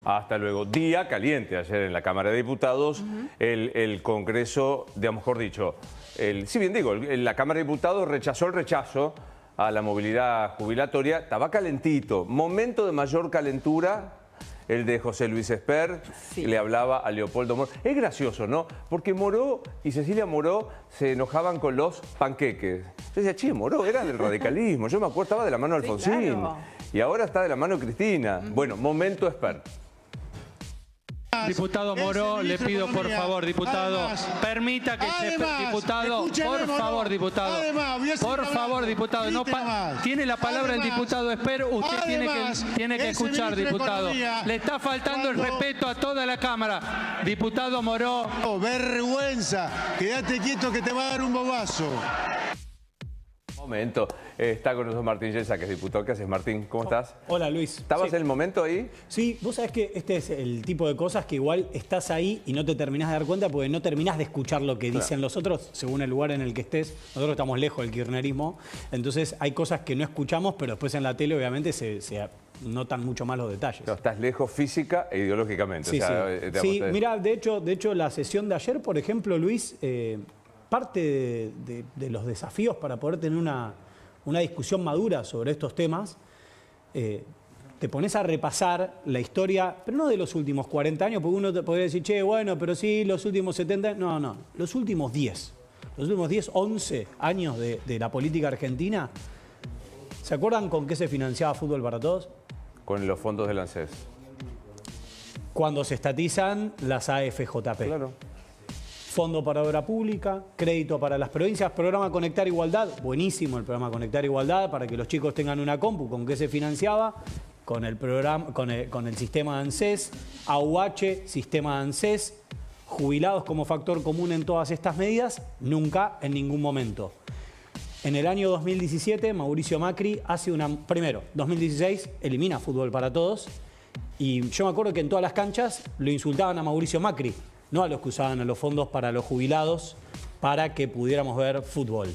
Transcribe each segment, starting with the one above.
Hasta luego. Día caliente ayer en la Cámara de Diputados. El Congreso, mejor dicho, la Cámara de Diputados rechazó el rechazo a la movilidad jubilatoria. Estaba calentito. Momento de mayor calentura, el de José Luis Esper, que le hablaba a Leopoldo Moró. Es gracioso, ¿no? Porque Moró y Cecilia Moró se enojaban con los panqueques. Yo decía, che, Moró era del radicalismo. Yo me acuerdo, estaba de la mano de Alfonsín. Claro. Y ahora está de la mano de Cristina. Bueno, momento Esper. Diputado Moró, le pido por favor, diputado, permita que diputado, por favor, diputado, no tiene la palabra el diputado Esper, usted tiene que escuchar, diputado. Le está faltando el respeto a toda la Cámara. Diputado Moró. Oh, vergüenza, quédate quieto que te va a dar un bobazo. Momento. Está con nosotros Martín Yesa, que es diputado. ¿Qué haces, Martín? ¿Cómo estás? Hola, Luis. ¿Estabas en el momento ahí? Sí, vos sabés que este es el tipo de cosas que igual estás ahí y no te terminás de dar cuenta porque no terminás de escuchar lo que dicen los otros según el lugar en el que estés. Nosotros estamos lejos del kirchnerismo, entonces hay cosas que no escuchamos, pero después en la tele obviamente se notan mucho más los detalles. Pero estás lejos física e ideológicamente. Sí, sí, mira, de hecho la sesión de ayer, por ejemplo, Luis, parte de los desafíos para poder tener una discusión madura sobre estos temas, te pones a repasar la historia, pero no de los últimos 40 años, porque uno te podría decir, che, bueno, pero sí, los últimos 70, no, los últimos 10, 11 años de la política argentina. ¿Se acuerdan con qué se financiaba Fútbol para Todos? Con los fondos del ANSES. Cuando se estatizan las AFJP. Claro. Fondo para Obra Pública, crédito para las provincias, programa Conectar Igualdad, buenísimo el programa Conectar Igualdad, para que los chicos tengan una compu. ¿Con qué se financiaba? Con el programa, con el sistema ANSES, AUH, sistema ANSES, jubilados como factor común en todas estas medidas, nunca, en ningún momento. En el año 2017, Mauricio Macri hace primero, 2016, elimina Fútbol para Todos, y yo me acuerdo que en todas las canchas lo insultaban a Mauricio Macri, no a los que usaban los fondos para los jubilados para que pudiéramos ver fútbol.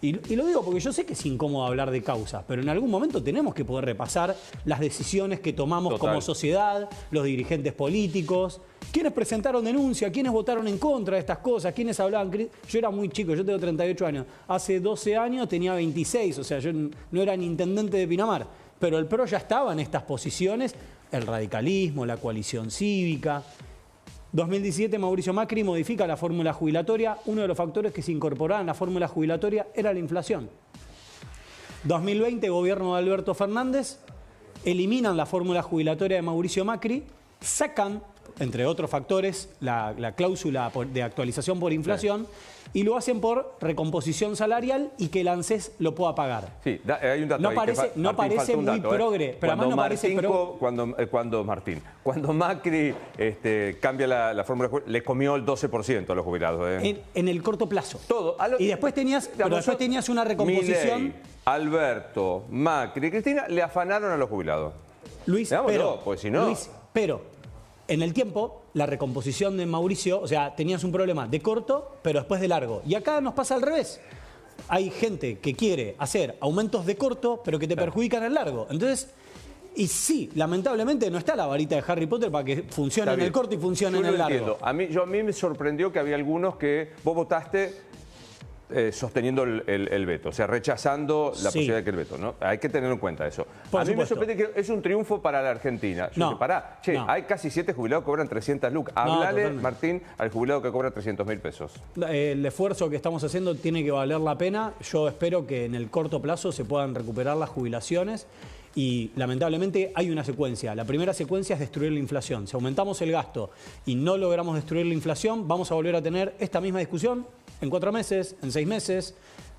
Y lo digo porque yo sé que es incómodo hablar de causas, pero en algún momento tenemos que poder repasar las decisiones que tomamos como sociedad, los dirigentes políticos, quiénes presentaron denuncia, quiénes votaron en contra de estas cosas, quiénes hablaban. Yo era muy chico, yo tengo 38 años. Hace 12 años tenía 26, o sea, yo no era ni intendente de Pinamar. Pero el PRO ya estaba en estas posiciones, el radicalismo, la coalición cívica. 2017, Mauricio Macri modifica la fórmula jubilatoria. Uno de los factores que se incorporaban en la fórmula jubilatoria era la inflación. 2020, gobierno de Alberto Fernández, eliminan la fórmula jubilatoria de Mauricio Macri, sacan, entre otros factores, la cláusula de actualización por inflación, y lo hacen por recomposición salarial y que el ANSES lo pueda pagar. Sí, hay un dato no parece muy progre, pero además no parece progre. Cuando Macri cambia la fórmula, le comió el 12% a los jubilados. En el corto plazo. Todo. Y después tenías una recomposición. Milei, Alberto, Macri, Cristina, le afanaron a los jubilados. Luis, pero en el tiempo, la recomposición de Mauricio, o sea, tenías un problema de corto, pero después de largo. Y acá nos pasa al revés. Hay gente que quiere hacer aumentos de corto, pero que te perjudican en largo. Entonces, y sí, lamentablemente no está la varita de Harry Potter para que funcione en el corto y funcione en el largo. Entiendo. A mí me sorprendió que había algunos que vos votaste sosteniendo el veto, o sea, rechazando la posibilidad de que el veto, ¿no? Hay que tener en cuenta eso. A mí me sorprende que es un triunfo para la Argentina. Hay casi 7 jubilados que cobran 300 lucas. Hablale, Martín, al jubilado que cobra 300.000 pesos. El esfuerzo que estamos haciendo tiene que valer la pena. Yo espero que en el corto plazo se puedan recuperar las jubilaciones. Y lamentablemente hay una secuencia. La primera secuencia es destruir la inflación. Si aumentamos el gasto y no logramos destruir la inflación, vamos a volver a tener esta misma discusión en 4 meses, en 6 meses,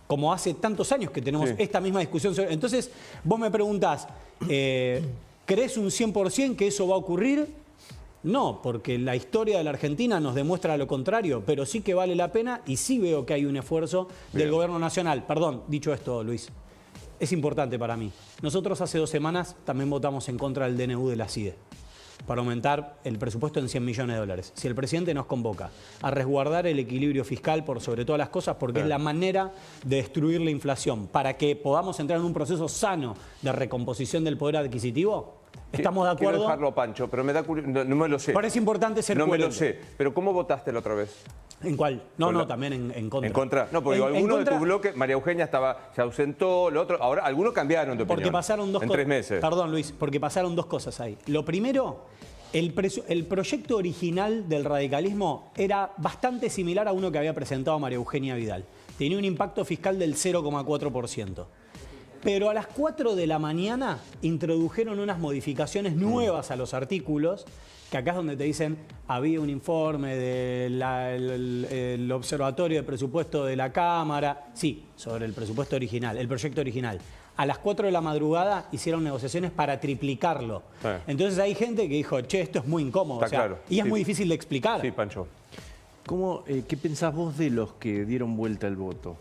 como hace tantos años que tenemos esta misma discusión. Entonces, vos me preguntás, ¿crees un 100% que eso va a ocurrir? No, porque la historia de la Argentina nos demuestra lo contrario, pero sí que vale la pena y sí veo que hay un esfuerzo del gobierno nacional. Perdón, dicho esto, Luis. Es importante para mí. Nosotros hace 2 semanas también votamos en contra del DNU de la CIDE para aumentar el presupuesto en 100 millones de dólares. Si el presidente nos convoca a resguardar el equilibrio fiscal por sobre todas las cosas, porque es la manera de destruir la inflación, para que podamos entrar en un proceso sano de recomposición del poder adquisitivo, Estamos de acuerdo. Quiero dejarlo, Pancho, pero me da curiosidad. No me lo sé. Parece importante ser coherente. No me lo sé. Pero ¿cómo votaste la otra vez? ¿En cuál? No, también en contra. ¿En contra? No, porque algunos de tu bloque, María Eugenia se ausentó, lo otro. Ahora, algunos cambiaron de opinión. Porque pasaron dos cosas. En 3 meses. Perdón, Luis, porque pasaron dos cosas ahí. Lo primero, el proyecto original del radicalismo era bastante similar a uno que había presentado María Eugenia Vidal. Tenía un impacto fiscal del 0,4%. Pero a las 4 de la mañana introdujeron unas modificaciones nuevas a los artículos, que acá es donde te dicen, había un informe del Observatorio de Presupuesto de la Cámara, sí, sobre el presupuesto original, el proyecto original. A las 4 de la madrugada hicieron negociaciones para triplicarlo. Entonces hay gente que dijo, che, esto es muy incómodo. Está claro. Y es muy difícil de explicar. Sí, Pancho. ¿Qué pensás vos de los que dieron vuelta el voto?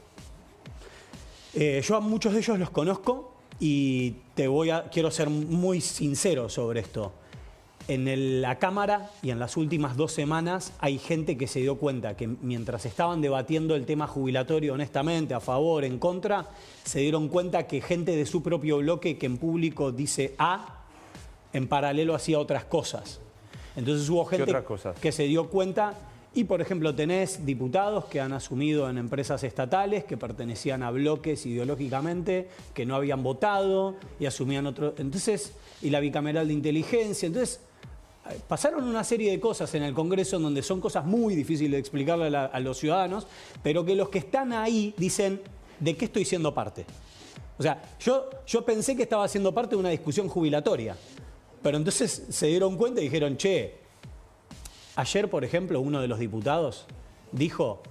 Yo a muchos de ellos los conozco y quiero ser muy sincero sobre esto. En la Cámara y en las últimas 2 semanas hay gente que se dio cuenta que mientras estaban debatiendo el tema jubilatorio honestamente, a favor, en contra, se dieron cuenta que gente de su propio bloque que en público dice A, en paralelo hacía otras cosas. Entonces hubo gente que se dio cuenta. Y, por ejemplo, tenés diputados que han asumido en empresas estatales que pertenecían a bloques ideológicamente, que no habían votado y asumían otro. Entonces, y la bicameral de inteligencia. Entonces, pasaron una serie de cosas en el Congreso donde son cosas muy difíciles de explicarle a los ciudadanos, pero que los que están ahí dicen, ¿de qué estoy siendo parte? O sea, yo pensé que estaba siendo parte de una discusión jubilatoria, pero entonces se dieron cuenta y dijeron, che, ayer, por ejemplo, uno de los diputados dijo,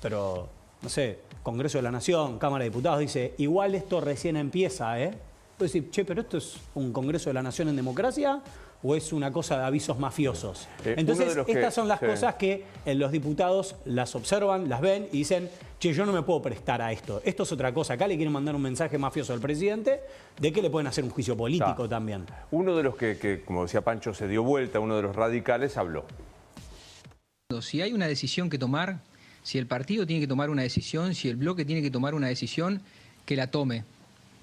pero, no sé, Congreso de la Nación, Cámara de Diputados, dice, igual esto recién empieza, ¿eh? Puede decir, che, pero ¿esto es un Congreso de la Nación en democracia o es una cosa de avisos mafiosos? Entonces, estas son las cosas que los diputados las observan, las ven y dicen, che, yo no me puedo prestar a esto. Esto es otra cosa. Acá le quieren mandar un mensaje mafioso al presidente de que le pueden hacer un juicio político también. Uno de los que, como decía Pancho, se dio vuelta, uno de los radicales, habló. Si hay una decisión que tomar, si el partido tiene que tomar una decisión, si el bloque tiene que tomar una decisión, que la tome.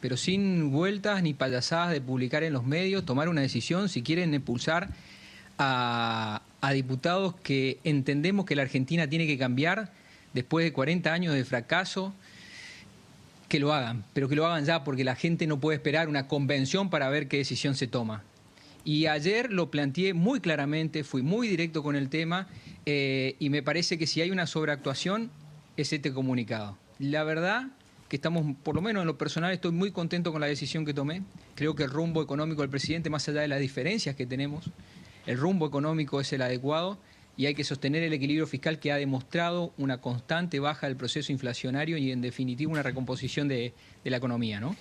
Pero sin vueltas ni payasadas de publicar en los medios, tomar una decisión si quieren impulsar a diputados que entendemos que la Argentina tiene que cambiar después de 40 años de fracaso, que lo hagan, pero que lo hagan ya porque la gente no puede esperar una convención para ver qué decisión se toma. Y ayer lo planteé muy claramente, fui muy directo con el tema y me parece que si hay una sobreactuación es este comunicado. La verdad que estamos, por lo menos en lo personal, estoy muy contento con la decisión que tomé. Creo que el rumbo económico del presidente, más allá de las diferencias que tenemos, el rumbo económico es el adecuado y hay que sostener el equilibrio fiscal que ha demostrado una constante baja del proceso inflacionario y en definitiva una recomposición de la economía, ¿no?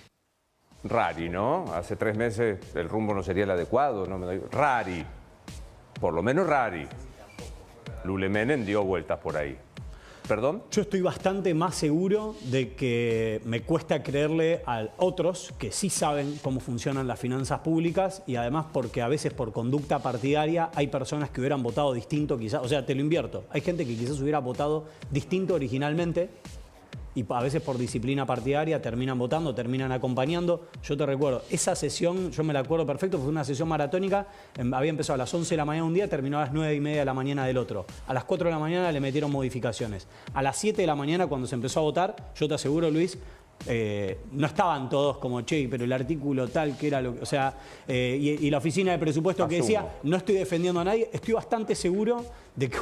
Rari, ¿no? Hace 3 meses el rumbo no sería el adecuado, ¿no? Rari, por lo menos rari. Lule Menem dio vueltas por ahí. ¿Perdón? Yo estoy bastante más seguro de que me cuesta creerle a otros que sí saben cómo funcionan las finanzas públicas y además porque a veces por conducta partidaria hay personas que hubieran votado distinto quizás. O sea, te lo invierto. Hay gente que quizás hubiera votado distinto originalmente y a veces por disciplina partidaria terminan votando, terminan acompañando. Yo te recuerdo, esa sesión, yo me la acuerdo perfecto, fue una sesión maratónica, había empezado a las 11 de la mañana un día, terminó a las 9:30 de la mañana del otro. A las 4 de la mañana le metieron modificaciones. A las 7 de la mañana, cuando se empezó a votar, yo te aseguro, Luis, no estaban todos como, che, pero el artículo tal que era lo que... O sea, y la oficina de presupuesto que decía, no estoy defendiendo a nadie, estoy bastante seguro de que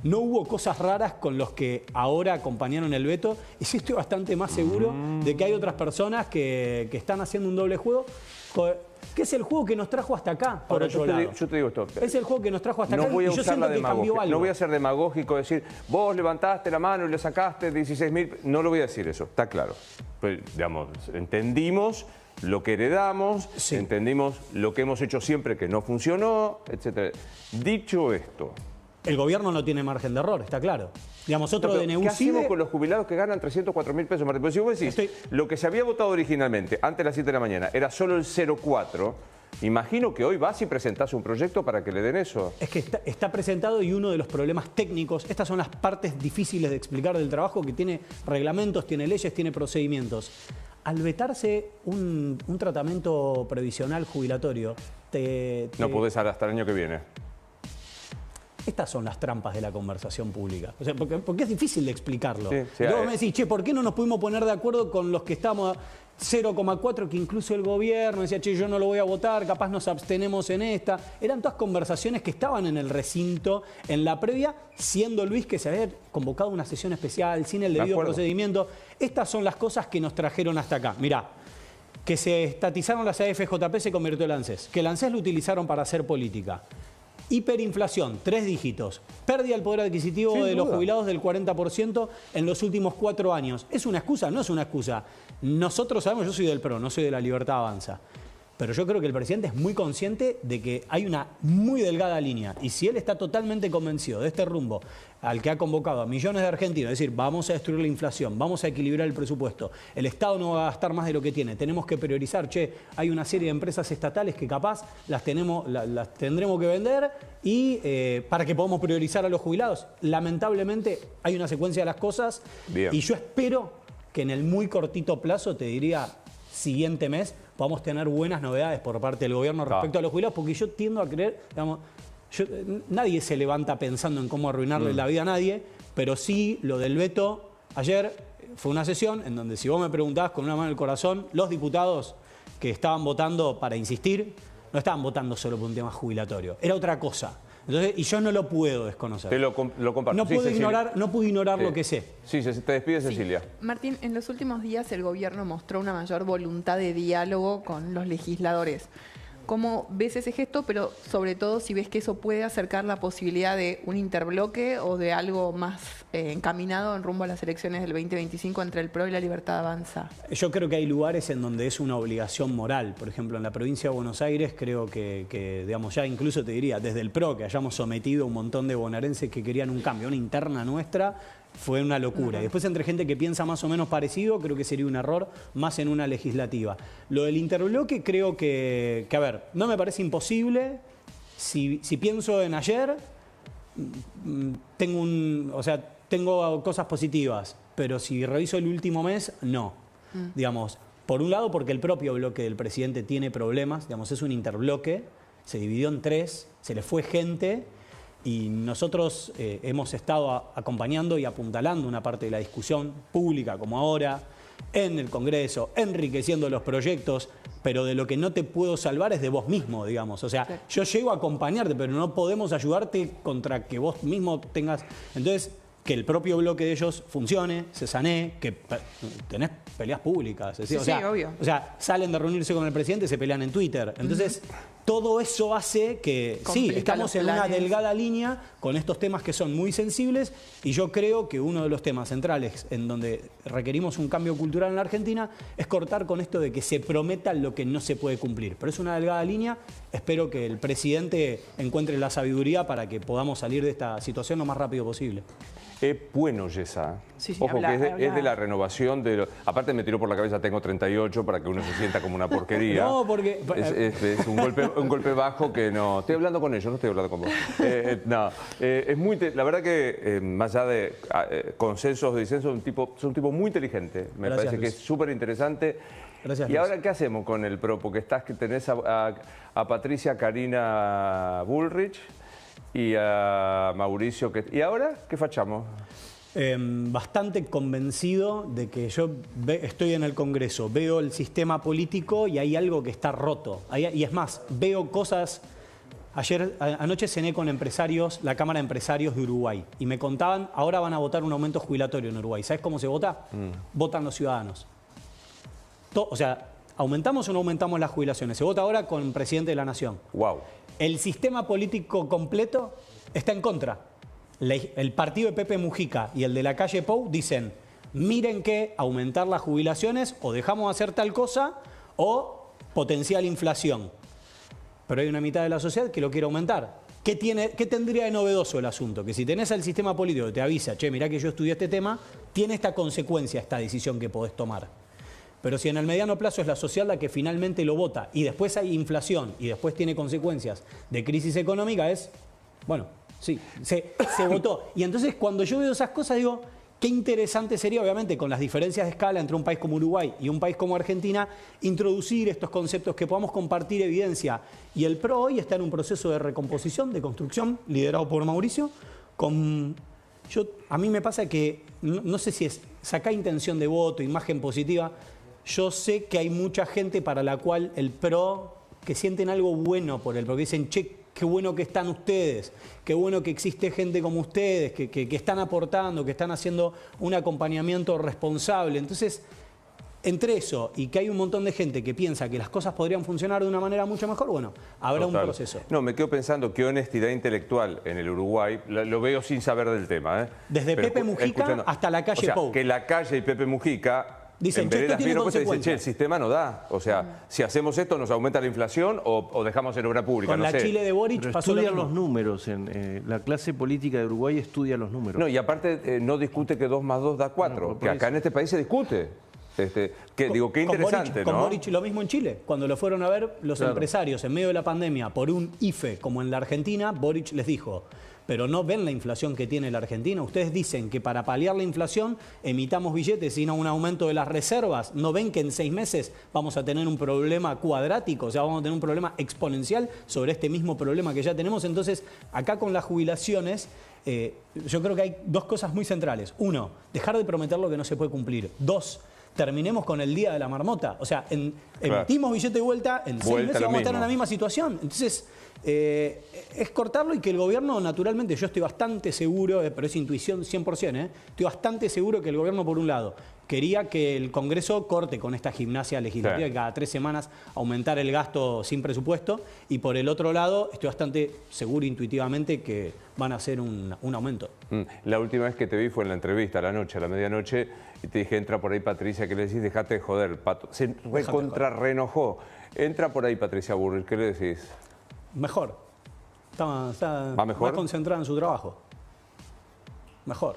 no hubo cosas raras con los que ahora acompañaron el veto y sí estoy bastante más seguro de que hay otras personas que están haciendo un doble juego, que es el juego que nos trajo hasta acá, por otro lado. Yo te digo esto. Es el juego que nos trajo hasta acá voy a y yo usar siento la que cambió algo. No voy a ser demagógico, decir, vos levantaste la mano y le sacaste 16.000. No lo voy a decir eso, está claro. Pues, digamos, entendimos lo que heredamos, entendimos lo que hemos hecho siempre que no funcionó, etc. Dicho esto... El gobierno no tiene margen de error, está claro. Digamos, otro DNU ¿Qué hacemos con los jubilados que ganan 304.000 pesos? Porque si vos decís, lo que se había votado originalmente, antes de las 7 de la mañana, era solo el 0,4, imagino que hoy vas y presentás un proyecto para que le den eso. Es que está presentado y uno de los problemas técnicos, estas son las partes difíciles de explicar del trabajo, que tiene reglamentos, tiene leyes, tiene procedimientos. al vetarse un tratamiento previsional jubilatorio, no podés hasta el año que viene. Estas son las trampas de la conversación pública. O sea, porque es difícil de explicarlo. Sí, sí, Luego me decís, che, ¿por qué no nos pudimos poner de acuerdo con los que estamos a 0,4, que incluso el gobierno decía, che, yo no lo voy a votar, capaz nos abstenemos en esta? Eran todas conversaciones que estaban en el recinto, en la previa, siendo Luis que se había convocado una sesión especial, sin el debido procedimiento. Estas son las cosas que nos trajeron hasta acá. Mirá, que se estatizaron las AFJP, se convirtió en ANSES. Que el ANSES lo utilizaron para hacer política. Hiperinflación, 3 dígitos. Pérdida del poder adquisitivo de los jubilados del 40% en los últimos 4 años. ¿Es una excusa? No es una excusa. Nosotros sabemos, yo soy del PRO, no soy de la Libertad Avanza. Pero yo creo que el presidente es muy consciente de que hay una muy delgada línea. Y si él está totalmente convencido de este rumbo al que ha convocado a millones de argentinos, es decir, vamos a destruir la inflación, vamos a equilibrar el presupuesto, el Estado no va a gastar más de lo que tiene, tenemos que priorizar, che, hay una serie de empresas estatales que capaz las tendremos que vender y para que podamos priorizar a los jubilados. Lamentablemente hay una secuencia de las cosas. Bien. Y yo espero que en el muy cortito plazo, te diría siguiente mes, podamos tener buenas novedades por parte del gobierno respecto a los jubilados, porque yo tiendo a creer, digamos, nadie se levanta pensando en cómo arruinarle la vida a nadie, pero sí lo del veto. Ayer fue una sesión en donde, si vos me preguntabas con una mano en el corazón, los diputados que estaban votando para insistir, no estaban votando solo por un tema jubilatorio, era otra cosa. Entonces, y yo no lo puedo desconocer. Lo comparto. No puedo ignorar lo que sé. Sí, te despide Cecilia. Martín, en los últimos días el gobierno mostró una mayor voluntad de diálogo con los legisladores. ¿Cómo ves ese gesto? Pero sobre todo si ves que eso puede acercar la posibilidad de un interbloque o de algo más encaminado en rumbo a las elecciones del 2025 entre el PRO y la Libertad Avanza. Yo creo que hay lugares en donde es una obligación moral. Por ejemplo, en la provincia de Buenos Aires creo que digamos, ya incluso te diría, desde el PRO, que hayamos sometido a un montón de bonaerenses que querían un cambio, una interna nuestra, fue una locura. Y después, entre gente que piensa más o menos parecido, creo que sería un error más en una legislativa. Lo del interbloque creo que a ver, no me parece imposible. Si pienso en ayer, tengo cosas positivas, pero si reviso el último mes, no. Digamos, por un lado, porque el propio bloque del presidente tiene problemas, digamos, es un interbloque, se dividió en 3, se le fue gente. Y nosotros hemos estado acompañando y apuntalando una parte de la discusión pública, como ahora, en el Congreso, enriqueciendo los proyectos, pero de lo que no te puedo salvar es de vos mismo, digamos. O sea, yo llego a acompañarte, pero no podemos ayudarte contra que vos mismo tengas. Entonces, que el propio bloque de ellos funcione, se sanee, que tenés peleas públicas. Es decir, obvio. O sea, salen de reunirse con el presidente, se pelean en Twitter. Entonces, todo eso hace que, sí, estamos en una delgada línea con estos temas que son muy sensibles, y yo creo que uno de los temas centrales en donde requerimos un cambio cultural en la Argentina es cortar con esto de que se prometa lo que no se puede cumplir. Pero es una delgada línea. Espero que el presidente encuentre la sabiduría para que podamos salir de esta situación lo más rápido posible. Es bueno, Yesa. Sí, ojo, que es de la renovación de aparte me tiró por la cabeza, tengo 38, para que uno se sienta como una porquería. No, porque es un golpe bajo que no. Estoy hablando con ellos, no estoy hablando con vos. Es muy. La verdad que, más allá de consensos, disensos, son un tipo muy inteligente. Me parece que es súper interesante. Gracias, ¿Y ahora qué hacemos con el PRO? Porque tenés a Patricia Karina Bullrich y a Mauricio. ¿Y ahora qué fachamos? Bastante convencido de que yo estoy en el Congreso, veo el sistema político y hay algo que está roto. Y es más, veo cosas. Anoche cené con empresarios, la Cámara de Empresarios de Uruguay, y me contaban, ahora van a votar un aumento jubilatorio en Uruguay. ¿Sabes cómo se vota? Votan los ciudadanos. O sea, ¿aumentamos o no aumentamos las jubilaciones? Se vota ahora con el presidente de la Nación. Wow. El sistema político completo está en contra. El partido de Pepe Mujica y el de la calle Pou dicen, miren que aumentar las jubilaciones o dejamos de hacer tal cosa o potencial inflación. Pero hay una mitad de la sociedad que lo quiere aumentar. ¿Qué tendría de novedoso el asunto? Que si tenés al sistema político que te avisa, che, mirá que yo estudié este tema, tiene esta consecuencia, esta decisión que podés tomar. Pero si en el mediano plazo es la sociedad la que finalmente lo vota y después hay inflación y después tiene consecuencias de crisis económica, bueno, sí, se votó. Y entonces cuando yo veo esas cosas digo, qué interesante sería, obviamente, con las diferencias de escala entre un país como Uruguay y un país como Argentina, introducir estos conceptos, que podamos compartir evidencia. Y el PRO hoy está en un proceso de recomposición, de construcción, liderado por Mauricio. A mí me pasa que, no sé si es sacar intención de voto, imagen positiva. Yo sé que hay mucha gente para la cual el PRO, que sienten algo bueno por él, porque dicen, che, qué bueno que están ustedes, qué bueno que existe gente como ustedes, que están aportando, que están haciendo un acompañamiento responsable. Entonces, entre eso y que hay un montón de gente que piensa que las cosas podrían funcionar de una manera mucho mejor, bueno, habrá un proceso. No, me quedo pensando qué honestidad intelectual en el Uruguay, lo veo sin saber del tema. Desde Pepe Mujica hasta la calle Pou. Que la calle y Pepe Mujica... Dicen, en veredas bien opuestas dicen, che, el sistema no da. O sea, si hacemos esto, ¿nos aumenta la inflación o dejamos en obra pública? Con no la sé. Chile de Boric pasó estudian los números. La clase política de Uruguay estudia los números. No, y aparte no discute que 2 más 2 da 4, no, que acá en este país se discute. Digo, qué interesante, ¿no? Con Boric lo mismo en Chile. Cuando lo fueron a ver los empresarios en medio de la pandemia por un IFE como en la Argentina, Boric les dijo... Pero no ven la inflación que tiene la Argentina. Ustedes dicen que para paliar la inflación emitamos billetes, sino un aumento de las reservas. ¿No ven que en 6 meses vamos a tener un problema cuadrático? O sea, vamos a tener un problema exponencial sobre este mismo problema que ya tenemos. Entonces, acá con las jubilaciones, yo creo que hay 2 cosas muy centrales. 1, dejar de prometer lo que no se puede cumplir. 2, terminemos con el día de la marmota. O sea, emitimos billete de vuelta, en 6 meses vamos a estar en la misma situación. Entonces... es cortarlo y que el gobierno, naturalmente, yo estoy bastante seguro, pero es intuición 100%, estoy bastante seguro que el gobierno, por un lado, quería que el Congreso corte con esta gimnasia legislativa y cada 3 semanas aumentar el gasto sin presupuesto, y por el otro lado, estoy bastante seguro intuitivamente que van a hacer un aumento. La última vez que te vi fue en la entrevista, a la noche, a la medianoche, y te dije, entra por ahí Patricia, ¿qué le decís? Dejate de joder, Pato. Se reenojó. Entra por ahí Patricia Bullrich, ¿qué le decís? Mejor. Está ¿Va mejor? Más concentrada en su trabajo. Mejor.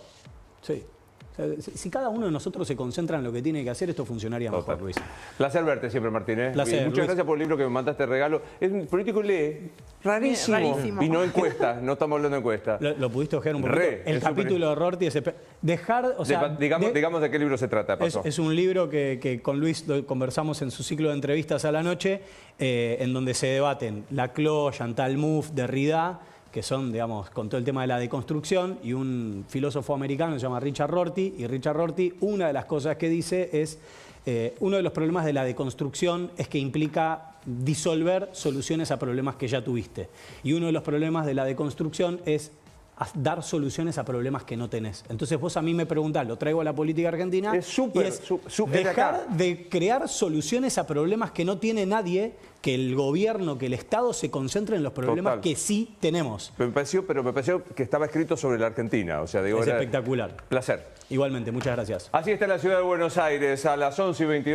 Sí. O sea, si cada uno de nosotros se concentra en lo que tiene que hacer, esto funcionaría mejor, Luis. Placer verte siempre, Martín. Placer, muchas gracias por el libro que me mandaste regalo. Es un político y lee. Rarísimo. Rarísimo. Y no encuesta, no estamos hablando de encuesta. ¿Lo pudiste ojear un poquito? El capítulo de Rorty es... Dejar, o sea... digamos de qué libro se trata, Pato. Es un libro que con Luis conversamos en su ciclo de entrevistas a la noche, en donde se debaten Laclau, Chantal Mouffe, Derrida, que son, digamos, con todo el tema de la deconstrucción, y un filósofo americano que se llama Richard Rorty. Y Richard Rorty, una de las cosas que dice es, uno de los problemas de la deconstrucción es que implica disolver soluciones a problemas que ya tuviste. Y uno de los problemas de la deconstrucción es dar soluciones a problemas que no tenés. Entonces vos a mí me preguntás, lo traigo a la política argentina, es súper, dejar de crear soluciones a problemas que no tiene nadie, que el gobierno, que el Estado se concentre en los problemas que sí tenemos. Me pareció que estaba escrito sobre la Argentina. O sea, digo, es espectacular. Placer. Igualmente, muchas gracias. Así está en la ciudad de Buenos Aires, a las 11:22.